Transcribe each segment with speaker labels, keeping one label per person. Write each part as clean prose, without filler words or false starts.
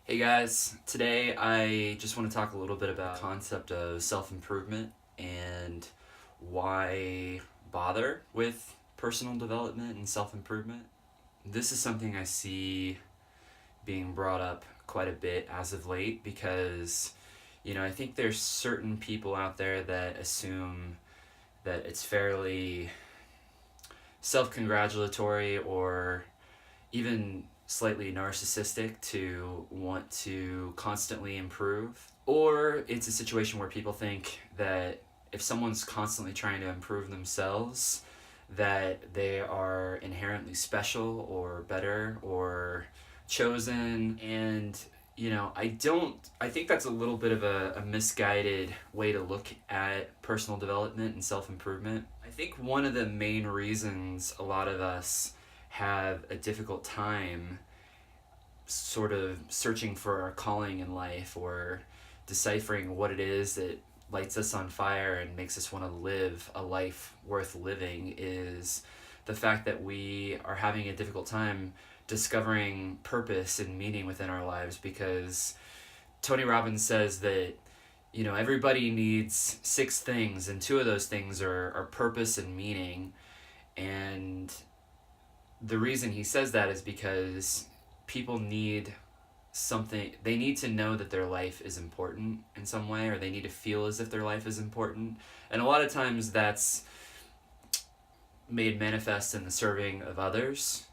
Speaker 1: Hey guys, today I just want to talk a little bit about the concept of self-improvement and why bother with personal development and self-improvement. This is something I see being brought up quite a bit as of late because, I think there's certain people out there that assume that it's fairly self-congratulatory or even slightly narcissistic to want to constantly improve. Or it's a situation where people think that if someone's constantly trying to improve themselves, that they are inherently special or better or chosen. And I think that's a little bit of a misguided way to look at personal development and self-improvement. I think one of the main reasons a lot of us have a difficult time sort of searching for our calling in life or deciphering what it is that lights us on fire and makes us want to live a life worth living is the fact that we are having a difficult time discovering purpose and meaning within our lives, because Tony Robbins says that everybody needs six things, and two of those things are purpose and meaning. And the reason he says that is because people need something. They need to know that their life is important in some way, or they need to feel as if their life is important. And a lot of times that's made manifest in the serving of others.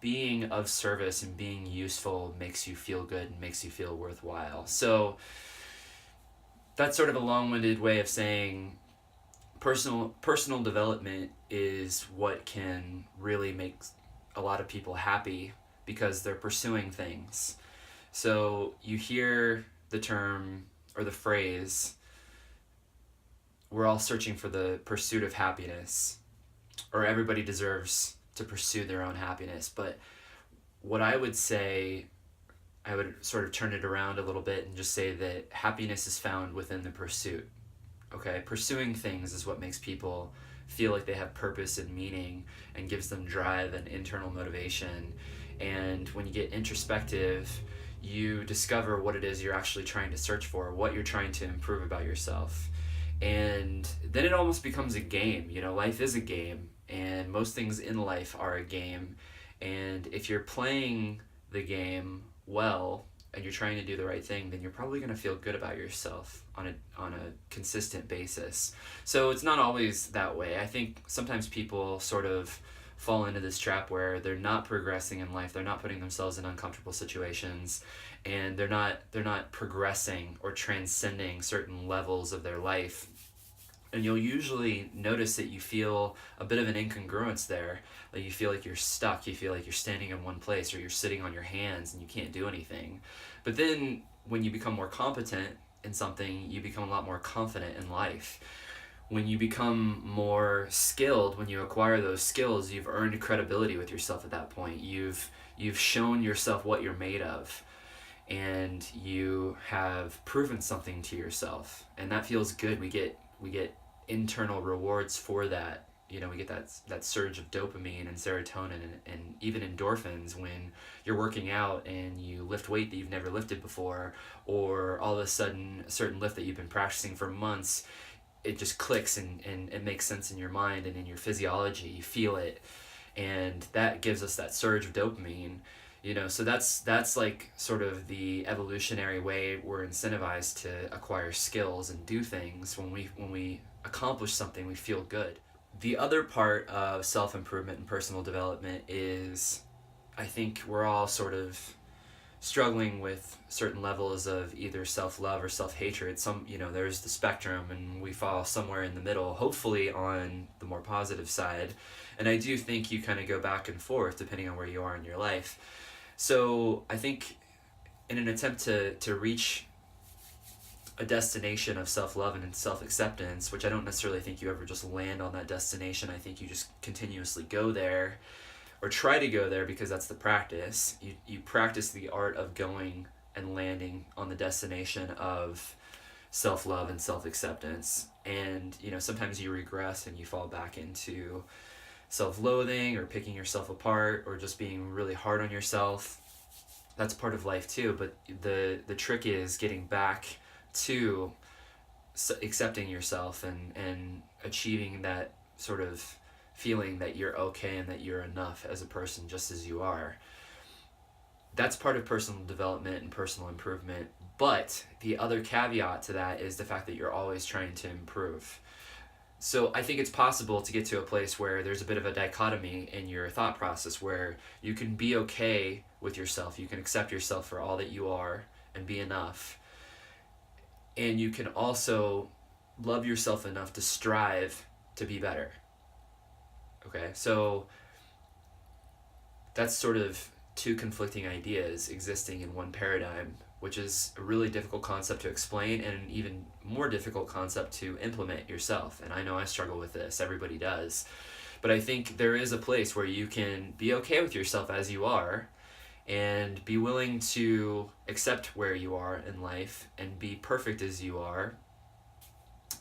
Speaker 1: Being of service and being useful makes you feel good and makes you feel worthwhile. So that's sort of a long-winded way of saying personal development is what can really make a lot of people happy because they're pursuing things. So you hear the term or the phrase, we're all searching for the pursuit of happiness, or everybody deserves to pursue their own happiness. But what I would say, I would sort of turn it around a little bit and just say that happiness is found within the pursuit. Okay, pursuing things is what makes people feel like they have purpose and meaning and gives them drive and internal motivation. And when you get introspective, you discover what it is you're actually trying to search for, what you're trying to improve about yourself. And then it almost becomes a game. Life is a game, and most things in life are a game. And if you're playing the game well and you're trying to do the right thing, then you're probably going to feel good about yourself on a consistent basis. So it's not always that way. I think sometimes people sort of fall into this trap where they're not progressing in life, they're not putting themselves in uncomfortable situations, and they're not progressing or transcending certain levels of their life. And you'll usually notice that you feel a bit of an incongruence there. Like you feel like you're stuck, you feel like you're standing in one place, or you're sitting on your hands and you can't do anything. But then when you become more competent in something, you become a lot more confident in life. When you become more skilled, when you acquire those skills, you've earned credibility with yourself at that point. You've shown yourself what you're made of, and you have proven something to yourself, and that feels good. We get internal rewards for that. We get that surge of dopamine and serotonin and even endorphins when you're working out and you lift weight that you've never lifted before, or all of a sudden a certain lift that you've been practicing for months, it just clicks and it makes sense in your mind and in your physiology. You feel it, and that gives us that surge of dopamine. So that's like sort of the evolutionary way we're incentivized to acquire skills and do things. When we accomplish something, we feel good. The other part of self-improvement and personal development is, I think we're all sort of struggling with certain levels of either self-love or self-hatred. There's the spectrum, and we fall somewhere in the middle, hopefully on the more positive side. And I do think you kind of go back and forth depending on where you are in your life. So I think in an attempt to reach a destination of self-love and self-acceptance, which I don't necessarily think you ever just land on that destination. I think you just continuously go there, or try to go there, because that's the practice. You practice the art of going and landing on the destination of self-love and self-acceptance. And sometimes you regress and you fall back into self-loathing or picking yourself apart or just being really hard on yourself. That's part of life too, but the trick is getting back to accepting yourself and achieving that sort of feeling that you're okay and that you're enough as a person just as you are. That's part of personal development and personal improvement, but the other caveat to that is the fact that you're always trying to improve. So I think it's possible to get to a place where there's a bit of a dichotomy in your thought process where you can be okay with yourself, you can accept yourself for all that you are and be enough, and you can also love yourself enough to strive to be better. Okay, so that's sort of two conflicting ideas existing in one paradigm, which is a really difficult concept to explain and an even more difficult concept to implement yourself. And I know I struggle with this, everybody does. But I think there is a place where you can be okay with yourself as you are and be willing to accept where you are in life and be perfect as you are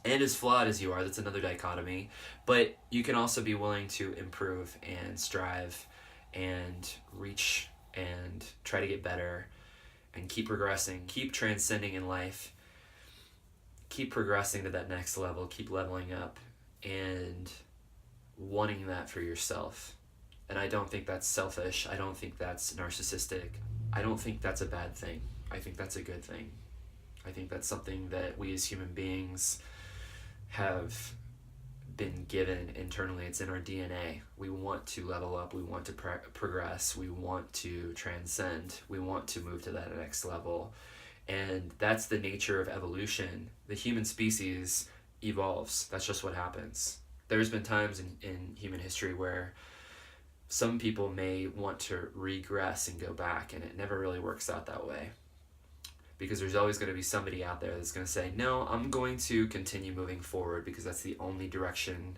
Speaker 1: and as flawed as you are. That's another dichotomy. But you can also be willing to improve and strive and reach and try to get better and keep progressing, keep transcending in life, keep progressing to that next level, keep leveling up and wanting that for yourself. And I don't think that's selfish. I don't think that's narcissistic. I don't think that's a bad thing. I think that's a good thing. I think that's something that we as human beings have been given internally. It's in our DNA. We want to level up. We want to progress. We want to transcend. We want to move to that next level. And that's the nature of evolution. The human species evolves. That's just what happens. There's been times in human history where some people may want to regress and go back, and it never really works out that way. Because there's always going to be somebody out there that's going to say, no, I'm going to continue moving forward because that's the only direction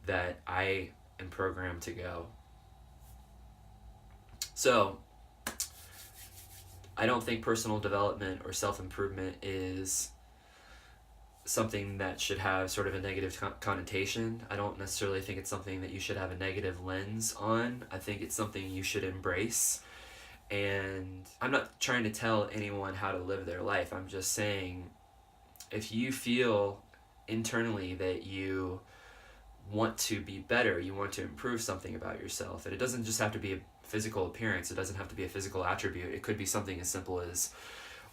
Speaker 1: that I am programmed to go. So, I don't think personal development or self-improvement is something that should have sort of a negative connotation. I don't necessarily think it's something that you should have a negative lens on. I think it's something you should embrace. And I'm not trying to tell anyone how to live their life. I'm just saying, if you feel internally that you want to be better, you want to improve something about yourself, and it doesn't just have to be a physical appearance, it doesn't have to be a physical attribute, it could be something as simple as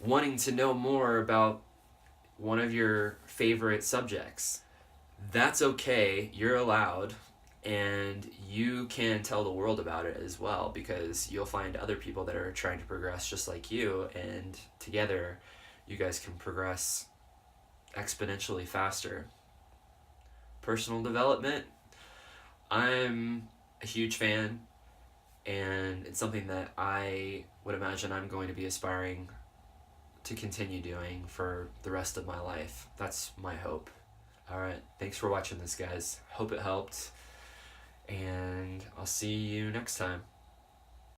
Speaker 1: wanting to know more about one of your favorite subjects. That's okay, you're allowed, and you can tell the world about it as well, because you'll find other people that are trying to progress just like you, and together you guys can progress exponentially faster. Personal development, I'm a huge fan, and it's something that I would imagine I'm going to be aspiring to continue doing for the rest of my life. That's my hope. Alright, thanks for watching this, guys. Hope it helped, and I'll see you next time.